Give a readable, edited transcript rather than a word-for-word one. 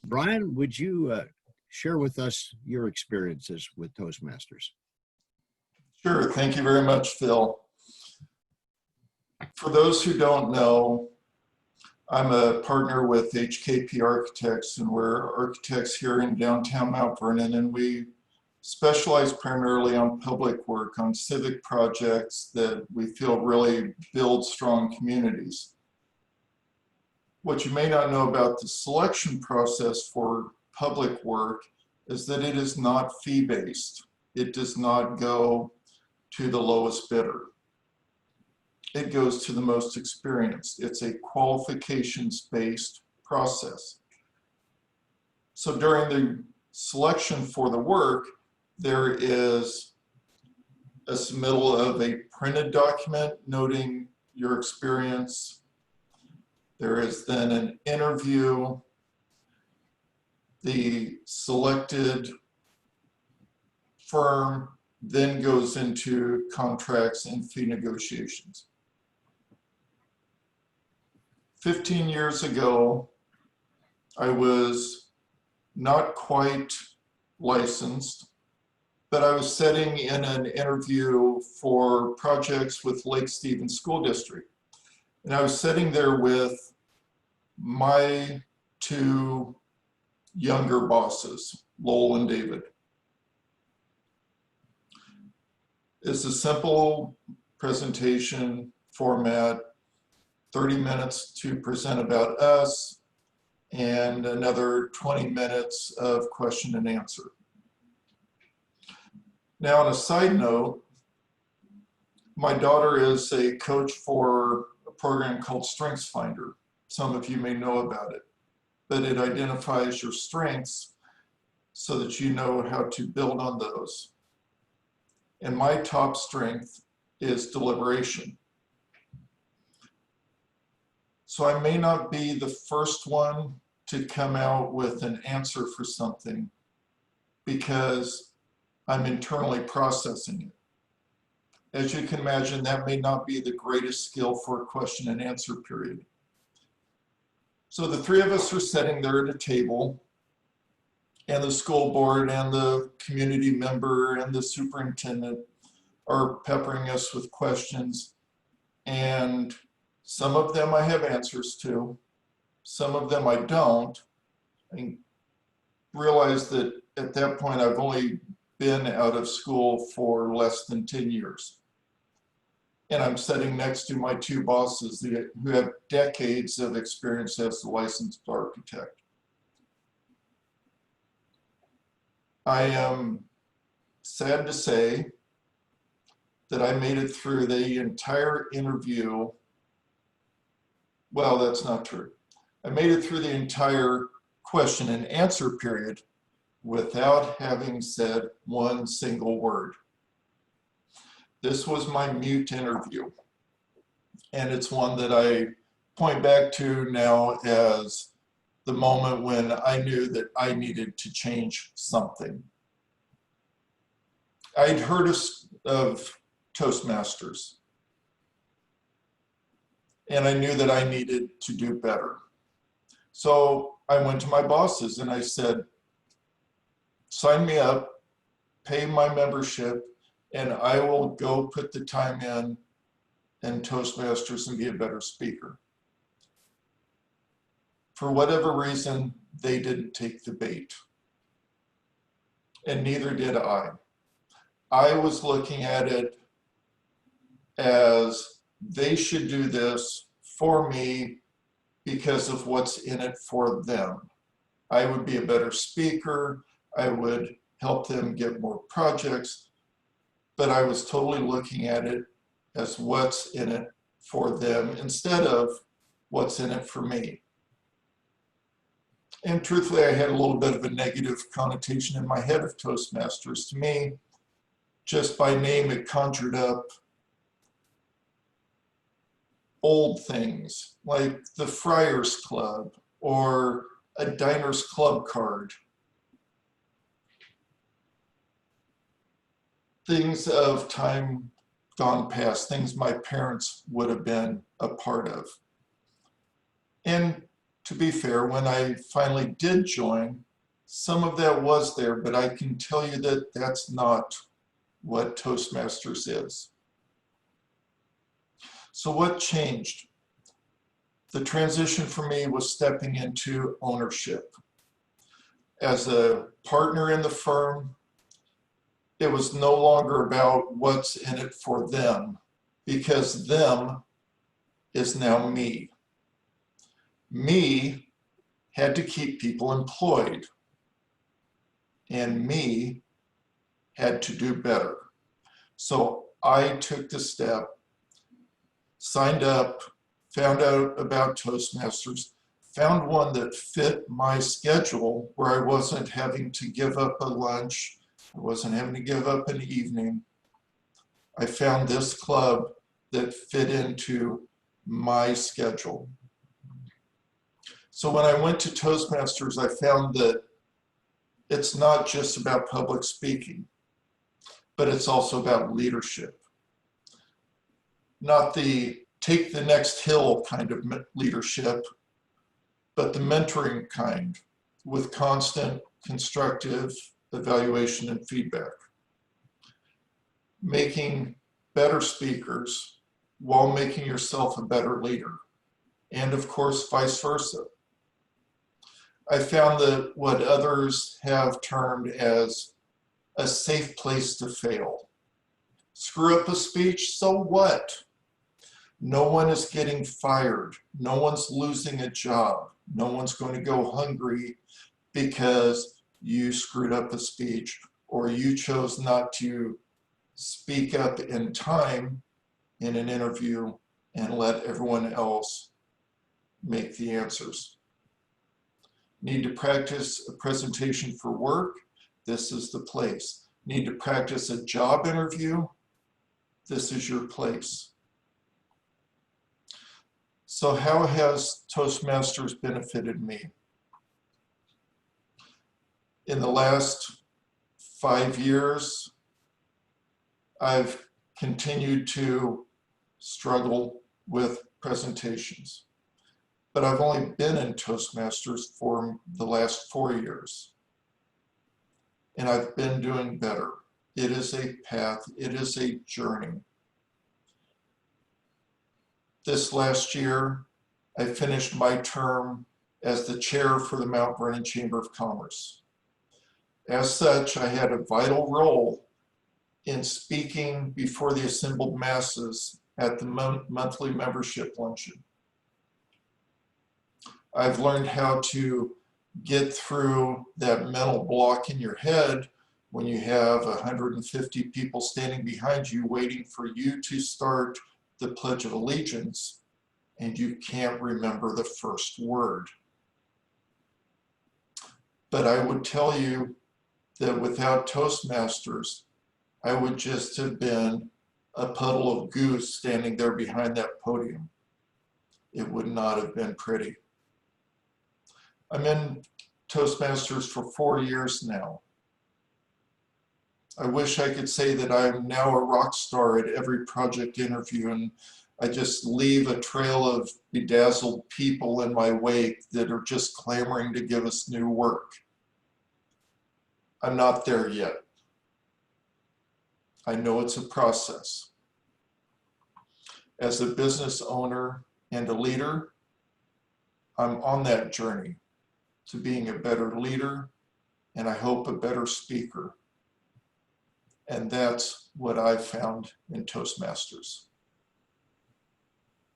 Brian, would you share with us your experiences with Toastmasters? Sure. Thank you very much, Phil. For those who don't know, I'm a partner with HKP Architects, and we're architects here in downtown Mount Vernon, and we specialize primarily on public work, on civic projects that we feel really build strong communities. What you may not know about the selection process for public work is that it is not fee-based. It does not go to the lowest bidder. It goes to the most experienced. It's a qualifications-based process. So during the selection for the work, there is a submittal of a printed document noting your experience. There is then an interview. The selected firm then goes into contracts and fee negotiations. 15 years ago, I was not quite licensed, but I was sitting in an interview for projects with Lake Stevens School District. And I was sitting there with my two younger bosses, Lowell and David. It's a simple presentation format, 30 minutes to present about us, and another 20 minutes of question and answer. Now, on a side note, my daughter is a coach for a program called StrengthsFinder. Some of you may know about it, but it identifies your strengths so that you know how to build on those. And my top strength is deliberation. So I may not be the first one to come out with an answer for something because I'm internally processing it. As you can imagine, that may not be the greatest skill for a question and answer period. So the three of us are sitting there at a table, and the school board and the community member and the superintendent are peppering us with questions. And some of them I have answers to, some of them I don't. I realize that at that point I've only been out of school for less than 10 years. And I'm sitting next to my two bosses who have decades of experience as a licensed architect. I am sad to say that I made it through the entire interview. Well, that's not true. I made it through the entire question and answer period without having said one single word. This was my mute interview, and it's one that I point back to now as the moment when I knew that I needed to change something. I'd heard of Toastmasters, and I knew that I needed to do better. So I went to my bosses and I said, sign me up, pay my membership, and I will go put the time in Toastmasters and be a better speaker. For whatever reason, they didn't take the bait, and neither did I. I was looking at it as they should do this for me because of what's in it for them. I would be a better speaker, I would help them get more projects, but I was totally looking at it as what's in it for them instead of what's in it for me. And truthfully, I had a little bit of a negative connotation in my head of Toastmasters. To me, just by name, it conjured up old things like the Friars Club or a Diners Club card. Things of time gone past, things my parents would have been a part of. And to be fair, when I finally did join, some of that was there, but I can tell you that that's not what Toastmasters is. So what changed? The transition for me was stepping into ownership. As a partner in the firm, it was no longer about what's in it for them, because them is now me. Me had to keep people employed, and me had to do better. So I took the step, signed up, found out about Toastmasters, found one that fit my schedule where I wasn't having to give up a lunch, I wasn't having to give up an evening. I found this club that fit into my schedule. So when I went to Toastmasters, I found that it's not just about public speaking, but it's also about leadership. Not the take the next hill kind of leadership, but the mentoring kind with constant constructive evaluation and feedback. Making better speakers while making yourself a better leader. And of course, vice versa. I found that what others have termed as a safe place to fail. Screw up a speech, so what? No one is getting fired. No one's losing a job. No one's going to go hungry because you screwed up a speech or you chose not to speak up in time in an interview and let everyone else make the answers. Need to practice a presentation for work? This is the place. Need to practice a job interview? This is your place. So how has Toastmasters benefited me? In the last 5 years, I've continued to struggle with presentations. But I've only been in Toastmasters for the last 4 years. And I've been doing better. It is a path, it is a journey. This last year, I finished my term as the chair for the Mount Vernon Chamber of Commerce. As such, I had a vital role in speaking before the assembled masses at the monthly membership luncheon. I've learned how to get through that mental block in your head when you have 150 people standing behind you waiting for you to start the Pledge of Allegiance and you can't remember the first word. But I would tell you that without Toastmasters, I would just have been a puddle of goose standing there behind that podium. It would not have been pretty. I'm in Toastmasters for 4 years now. I wish I could say that I'm now a rock star at every project interview and I just leave a trail of bedazzled people in my wake that are just clamoring to give us new work. I'm not there yet. I know it's a process. As a business owner and a leader, I'm on that journey to being a better leader and I hope a better speaker. And that's what I've found in Toastmasters.